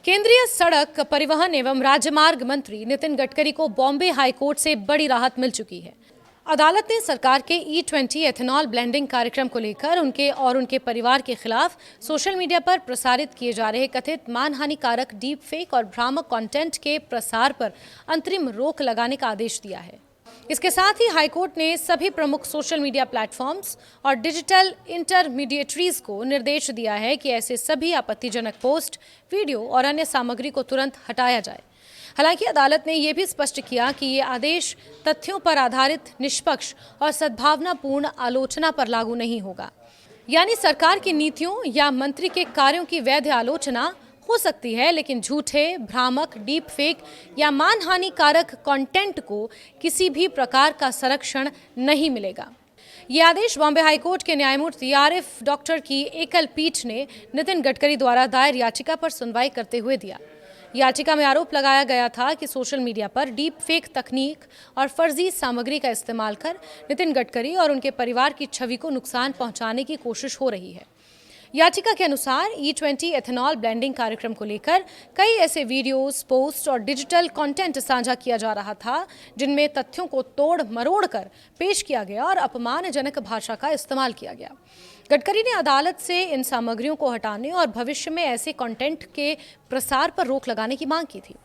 केंद्रीय सड़क परिवहन एवं राजमार्ग मंत्री नितिन गडकरी को बॉम्बे हाईकोर्ट से बड़ी राहत मिल चुकी है। अदालत ने सरकार के E20 एथेनॉल ब्लेंडिंग कार्यक्रम को लेकर उनके परिवार के खिलाफ सोशल मीडिया पर प्रसारित किए जा रहे कथित मानहानिकारक डीप फेक और भ्रामक कंटेंट के प्रसार पर अंतरिम रोक लगाने का आदेश दिया है। इसके साथ ही हाईकोर्ट ने सभी प्रमुख सोशल मीडिया प्लेटफॉर्म्स और डिजिटल इंटरमीडिएटरीज को निर्देश दिया है कि ऐसे सभी आपत्तिजनक पोस्ट, वीडियो और अन्य सामग्री को तुरंत हटाया जाए। हालांकि अदालत ने यह भी स्पष्ट किया कि ये आदेश तथ्यों पर आधारित, निष्पक्ष और सद्भावनापूर्ण आलोचना पर लागू नहीं होगा। यानी सरकार की नीतियों या मंत्री के कार्यों की वैध आलोचना हो सकती है, लेकिन झूठे, भ्रामक, डीप फेक या मानहानिकारक कंटेंट को किसी भी प्रकार का संरक्षण नहीं मिलेगा। ये आदेश बॉम्बे हाईकोर्ट के न्यायमूर्ति आरिफ डॉक्टर की एकल पीठ ने नितिन गडकरी द्वारा दायर याचिका पर सुनवाई करते हुए दिया। याचिका में आरोप लगाया गया था कि सोशल मीडिया पर डीप फेक तकनीक और फर्जी सामग्री का इस्तेमाल कर नितिन गडकरी और उनके परिवार की छवि को नुकसान पहुंचाने की कोशिश हो रही है। याचिका के अनुसार E20 एथेनॉल ब्लेंडिंग कार्यक्रम को लेकर कई ऐसे वीडियोस, पोस्ट और डिजिटल कंटेंट साझा किया जा रहा था जिनमें तथ्यों को तोड़ मरोड़ कर पेश किया गया और अपमानजनक भाषा का इस्तेमाल किया गया। गडकरी ने अदालत से इन सामग्रियों को हटाने और भविष्य में ऐसे कंटेंट के प्रसार पर रोक लगाने की मांग की थी।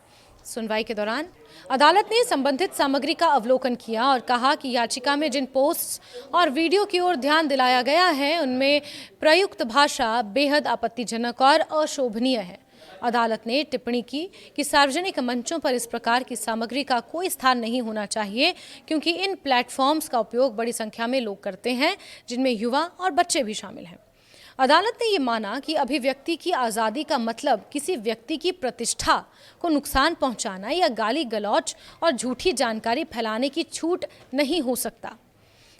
सुनवाई के दौरान अदालत ने संबंधित सामग्री का अवलोकन किया और कहा कि याचिका में जिन पोस्ट्स और वीडियो की ओर ध्यान दिलाया गया है उनमें प्रयुक्त भाषा बेहद आपत्तिजनक और अशोभनीय है। अदालत ने टिप्पणी की कि सार्वजनिक मंचों पर इस प्रकार की सामग्री का कोई स्थान नहीं होना चाहिए, क्योंकि इन प्लेटफॉर्म्स का उपयोग बड़ी संख्या में लोग करते हैं, जिनमें युवा और बच्चे भी शामिल हैं। अदालत ने ये माना कि अभिव्यक्ति की आज़ादी का मतलब किसी व्यक्ति की प्रतिष्ठा को नुकसान पहुंचाना या गाली गलौज और झूठी जानकारी फैलाने की छूट नहीं हो सकता।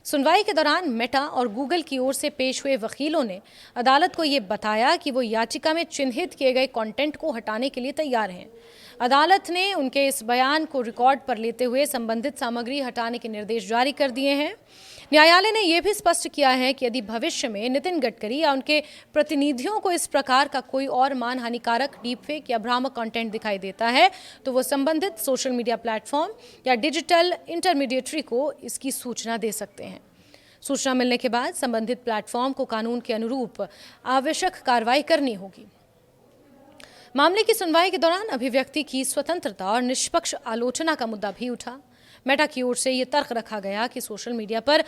सुनवाई के दौरान मेटा और गूगल की ओर से पेश हुए वकीलों ने अदालत को ये बताया कि वो याचिका में चिन्हित किए गए कंटेंट को हटाने के लिए तैयार हैं। अदालत ने उनके इस बयान को रिकॉर्ड पर लेते हुए संबंधित सामग्री हटाने के निर्देश जारी कर दिए हैं। न्यायालय ने यह भी स्पष्ट किया है कि यदि भविष्य में नितिन गडकरी या उनके प्रतिनिधियों को इस प्रकार का कोई और मानहानिकारक, डीपफेक या भ्रामक कंटेंट दिखाई देता है तो वो संबंधित सोशल मीडिया प्लेटफॉर्म या डिजिटल इंटरमीडिएटरी को इसकी सूचना दे सकते हैं। सूचना मिलने के बाद संबंधित प्लेटफॉर्म को कानून के अनुरूप आवश्यक कार्रवाई करनी होगी। मामले की सुनवाई के दौरान अभिव्यक्ति की स्वतंत्रता और निष्पक्ष आलोचना का मुद्दा भी उठा। मेटा की ओर से ये तर्क रखा गया कि सोशल मीडिया पर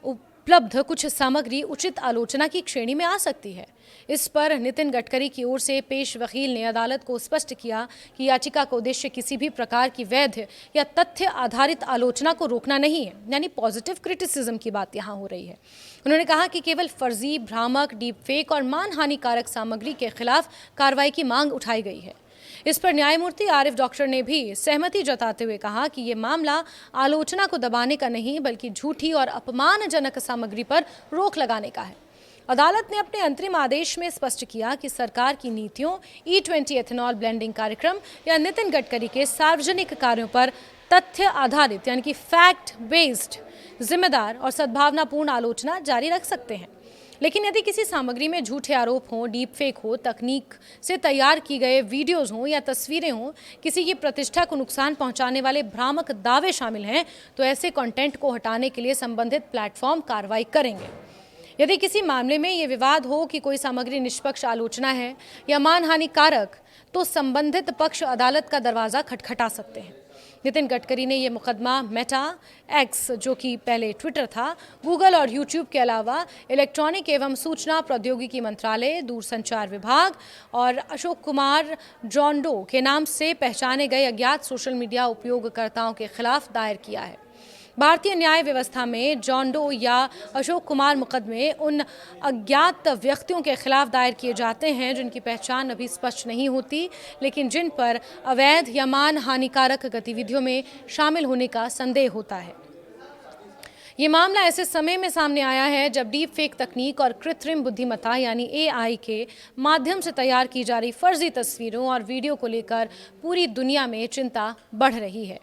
उपलब्ध कुछ सामग्री उचित आलोचना की श्रेणी में आ सकती है। इस पर नितिन गडकरी की ओर से पेश वकील ने अदालत को स्पष्ट किया कि याचिका का उद्देश्य किसी भी प्रकार की वैध या तथ्य आधारित आलोचना को रोकना नहीं है, यानी पॉजिटिव क्रिटिसिज्म की बात यहाँ हो रही है। उन्होंने कहा कि केवल फर्जी, भ्रामक, डीप फेक और मानहानिकारक सामग्री के खिलाफ कार्रवाई की मांग उठाई गई है। इस पर न्यायमूर्ति आरिफ डॉक्टर ने भी सहमति जताते हुए कहा कि ये मामला आलोचना को दबाने का नहीं, बल्कि झूठी और अपमानजनक सामग्री पर रोक लगाने का है। अदालत ने अपने अंतरिम आदेश में स्पष्ट किया कि सरकार की नीतियों, E20 एथेनॉल ब्लेंडिंग कार्यक्रम या नितिन गडकरी के सार्वजनिक कार्यों पर तथ्य आधारित, यानी कि फैक्ट बेस्ड, जिम्मेदार और सद्भावनापूर्ण आलोचना जारी रख सकते हैं। लेकिन यदि किसी सामग्री में झूठे आरोप हों, डीप फेक हो, तकनीक से तैयार की गए वीडियोस हों या तस्वीरें हों, किसी की प्रतिष्ठा को नुकसान पहुंचाने वाले भ्रामक दावे शामिल हैं, तो ऐसे कंटेंट को हटाने के लिए संबंधित प्लेटफॉर्म कार्रवाई करेंगे। यदि किसी मामले में ये विवाद हो कि कोई सामग्री निष्पक्ष आलोचना है या मानहानिकारक, तो संबंधित पक्ष अदालत का दरवाज़ा खटखटा सकते हैं। नितिन गडकरी ने यह मुकदमा मेटा, एक्स जो कि पहले ट्विटर था, गूगल और यूट्यूब के अलावा इलेक्ट्रॉनिक एवं सूचना प्रौद्योगिकी मंत्रालय, दूरसंचार विभाग और अशोक कुमार जॉन डो के नाम से पहचाने गए अज्ञात सोशल मीडिया उपयोगकर्ताओं के खिलाफ दायर किया है। भारतीय न्याय व्यवस्था में जॉन डो या अशोक कुमार मुकदमे उन अज्ञात व्यक्तियों के खिलाफ दायर किए जाते हैं जिनकी पहचान अभी स्पष्ट नहीं होती, लेकिन जिन पर अवैध या मानहानिकारक गतिविधियों में शामिल होने का संदेह होता है। ये मामला ऐसे समय में सामने आया है जब डीप फेक तकनीक और कृत्रिम बुद्धिमत्ता यानी AI के माध्यम से तैयार की जा रही फर्जी तस्वीरों और वीडियो को लेकर पूरी दुनिया में चिंता बढ़ रही है।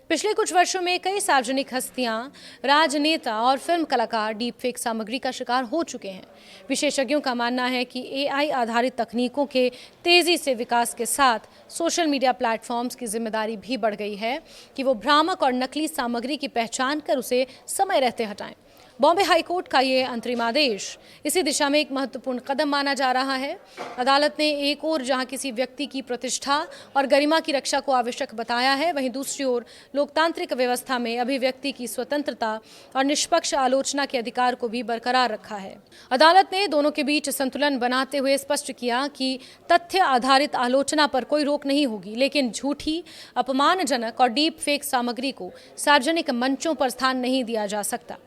पिछले कुछ वर्षों में कई सार्वजनिक हस्तियां, राजनेता और फिल्म कलाकार डीप फेक सामग्री का शिकार हो चुके हैं। विशेषज्ञों का मानना है कि एआई आधारित तकनीकों के तेजी से विकास के साथ सोशल मीडिया प्लेटफॉर्म्स की जिम्मेदारी भी बढ़ गई है कि वो भ्रामक और नकली सामग्री की पहचान कर उसे समय रहते हटाएं। बॉम्बे हाईकोर्ट का ये अंतरिम आदेश इसी दिशा में एक महत्वपूर्ण कदम माना जा रहा है। अदालत ने एक ओर जहां किसी व्यक्ति की प्रतिष्ठा और गरिमा की रक्षा को आवश्यक बताया है, वहीं दूसरी ओर लोकतांत्रिक व्यवस्था में अभिव्यक्ति की स्वतंत्रता और निष्पक्ष आलोचना के अधिकार को भी बरकरार रखा है। अदालत ने दोनों के बीच संतुलन बनाते हुए स्पष्ट किया कि तथ्य आधारित आलोचना पर कोई रोक नहीं होगी, लेकिन झूठी, अपमानजनक और डीप फेक सामग्री को सार्वजनिक मंचों पर स्थान नहीं दिया जा सकता।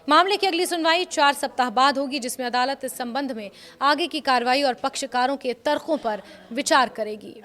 मामले की अगली सुनवाई 4 सप्ताह बाद होगी, जिसमें अदालत इस संबंध में आगे की कार्रवाई और पक्षकारों के तर्कों पर विचार करेगी।